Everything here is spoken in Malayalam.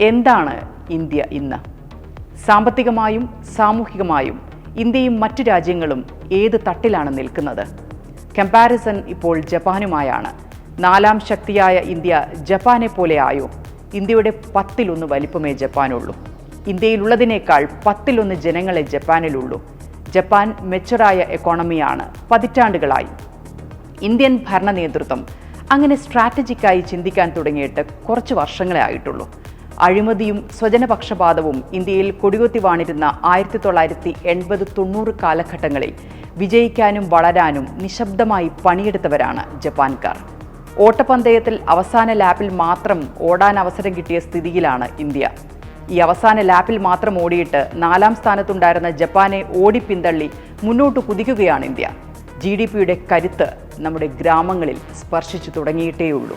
എന്താണ് ഇന്ത്യ ഇന്ന്? സാമ്പത്തികമായും സാമൂഹികമായും ഇന്ത്യയും മറ്റു രാജ്യങ്ങളും ഏത് തട്ടിലാണ് നിൽക്കുന്നത്? കമ്പാരിസൺ ഇപ്പോൾ ജപ്പാനുമായാണ്. 4ാം ശക്തിയായ ഇന്ത്യ ജപ്പാനെ പോലെ ആയോ? ഇന്ത്യയുടെ 10-1 വലിപ്പമേ ജപ്പാനുള്ളൂ. ഇന്ത്യയിലുള്ളതിനേക്കാൾ 10-1 ജനങ്ങളെ ജപ്പാനിലുള്ളൂ. ജപ്പാൻ മെച്ചുറായ എക്കോണമിയാണ് പതിറ്റാണ്ടുകളായി. ഇന്ത്യൻ ഭരണ നേതൃത്വം അങ്ങനെ സ്ട്രാറ്റജിക്കായി ചിന്തിക്കാൻ തുടങ്ങിയിട്ട് കുറച്ച് വർഷങ്ങളെ ആയിട്ടുള്ളൂ. അഴിമതിയും സ്വജനപക്ഷപാതവും ഇന്ത്യയിൽ കൊടികുത്തി വാണിരുന്ന 1980-90 കാലഘട്ടങ്ങളിൽ വിജയിക്കാനും വളരാനും നിശബ്ദമായി പണിയെടുത്തവരാണ് ജപ്പാൻകാർ. ഓട്ടപ്പന്തയത്തിൽ അവസാന ലാപ്പിൽ മാത്രം ഓടാൻ അവസരം കിട്ടിയ സ്ഥിതിയിലാണ് ഇന്ത്യ. ഈ അവസാന ലാപ്പിൽ മാത്രം ഓടിയിട്ട് 4ാം സ്ഥാനത്തുണ്ടായിരുന്ന ജപ്പാനെ ഓടിപ്പിന്തള്ളി മുന്നോട്ട് കുതിക്കുകയാണ് ഇന്ത്യ. GDP-യുടെ കരുത്ത് നമ്മുടെ ഗ്രാമങ്ങളിൽ സ്പർശിച്ചു തുടങ്ങിയിട്ടേയുള്ളൂ.